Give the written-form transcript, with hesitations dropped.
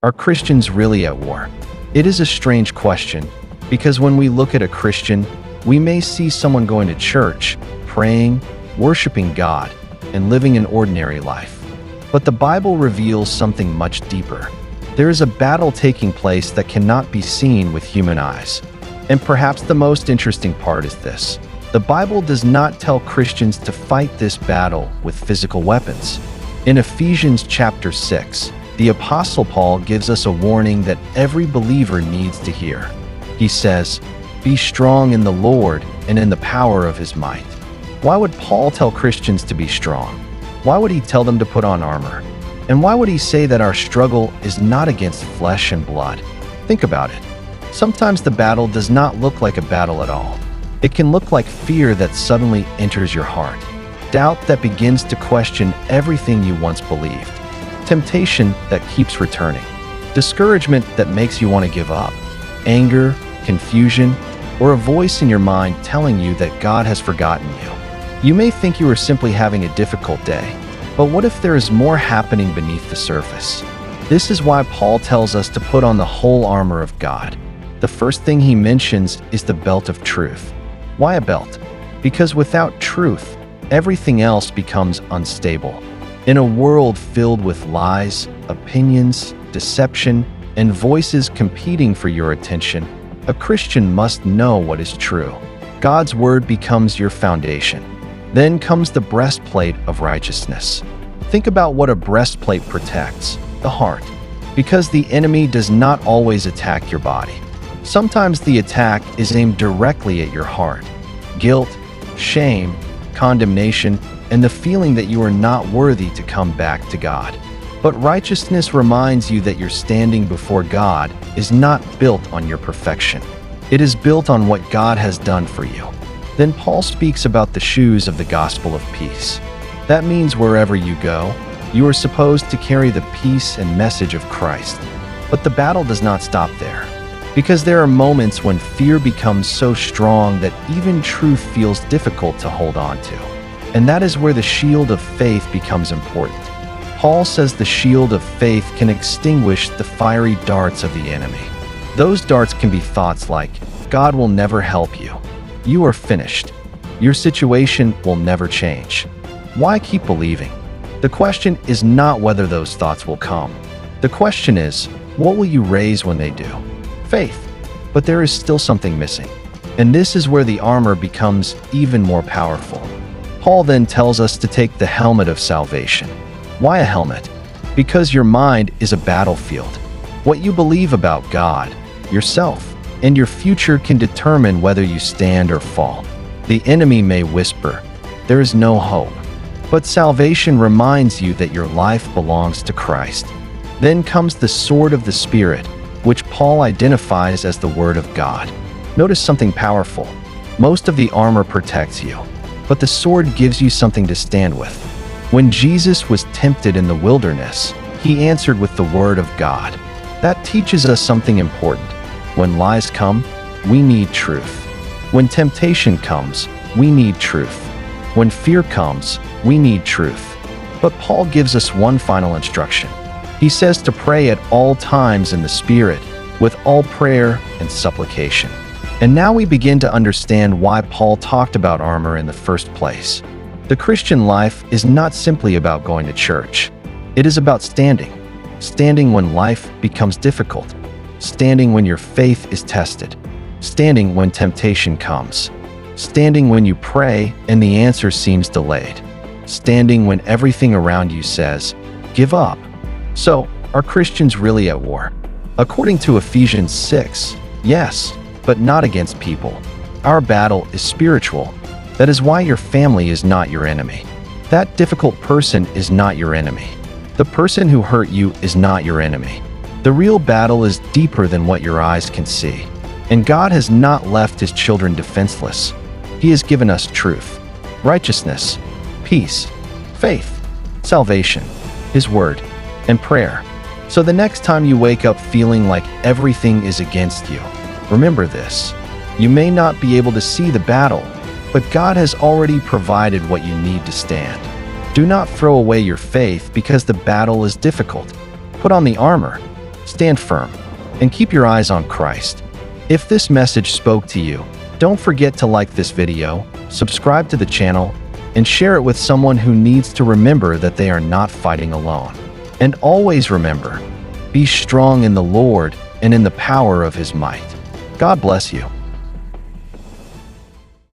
Are Christians really at war? It is a strange question, because when we look at a Christian, we may see someone going to church, praying, worshiping God, and living an ordinary life. But the Bible reveals something much deeper. There is a battle taking place that cannot be seen with human eyes. And perhaps the most interesting part is this. The Bible does not tell Christians to fight this battle with physical weapons. In Ephesians chapter 6, the Apostle Paul gives us a warning that every believer needs to hear. He says, "Be strong in the Lord and in the power of his might." Why would Paul tell Christians to be strong? Why would he tell them to put on armor? And why would he say that our struggle is not against flesh and blood? Think about it. Sometimes the battle does not look like a battle at all. It can look like fear that suddenly enters your heart, doubt that begins to question everything you once believed, temptation that keeps returning, discouragement that makes you want to give up, anger, confusion, or a voice in your mind telling you that God has forgotten you. You may think you are simply having a difficult day, but what if there is more happening beneath the surface? This is why Paul tells us to put on the whole armor of God. The first thing he mentions is the belt of truth. Why a belt? Because without truth, everything else becomes unstable. In a world filled with lies, opinions, deception, and voices competing for your attention, a Christian must know what is true. God's word becomes your foundation. Then comes the breastplate of righteousness. Think about what a breastplate protects: the heart. Because the enemy does not always attack your body. Sometimes the attack is aimed directly at your heart. Guilt, shame, condemnation, and the feeling that you are not worthy to come back to God. But righteousness reminds you that your standing before God is not built on your perfection. It is built on what God has done for you. Then Paul speaks about the shoes of the gospel of peace. That means wherever you go, you are supposed to carry the peace and message of Christ. But the battle does not stop there, because there are moments when fear becomes so strong that even truth feels difficult to hold on to. And that is where the shield of faith becomes important. Paul says the shield of faith can extinguish the fiery darts of the enemy. Those darts can be thoughts like, God will never help you. You are finished. Your situation will never change. Why keep believing? The question is not whether those thoughts will come. The question is, what will you raise when they do? Faith. But there is still something missing. And this is where the armor becomes even more powerful. Paul then tells us to take the helmet of salvation. Why a helmet? Because your mind is a battlefield. What you believe about God, yourself, and your future can determine whether you stand or fall. The enemy may whisper, "There is no hope." But salvation reminds you that your life belongs to Christ. Then comes the sword of the Spirit, which Paul identifies as the Word of God. Notice something powerful. Most of the armor protects you, but the sword gives you something to stand with. When Jesus was tempted in the wilderness, he answered with the Word of God. That teaches us something important. When lies come, we need truth. When temptation comes, we need truth. When fear comes, we need truth. But Paul gives us one final instruction. He says to pray at all times in the Spirit, with all prayer and supplication. And now we begin to understand why Paul talked about armor in the first place. The Christian life is not simply about going to church. It is about standing. Standing when life becomes difficult. Standing when your faith is tested. Standing when temptation comes. Standing when you pray and the answer seems delayed. Standing when everything around you says, "Give up." So, are Christians really at war? According to Ephesians 6, yes, but not against people. Our battle is spiritual. That is why your family is not your enemy. That difficult person is not your enemy. The person who hurt you is not your enemy. The real battle is deeper than what your eyes can see. And God has not left his children defenseless. He has given us truth, righteousness, peace, faith, salvation, his word, and prayer. So the next time you wake up feeling like everything is against you, remember this. You may not be able to see the battle, but God has already provided what you need to stand. Do not throw away your faith because the battle is difficult. Put on the armor. stand firm, and keep your eyes on Christ. If this message spoke to you, don't forget to like this video, subscribe to the channel, and share it with someone who needs to remember that they are not fighting alone. And always remember, be strong in the Lord and in the power of His might. God bless you.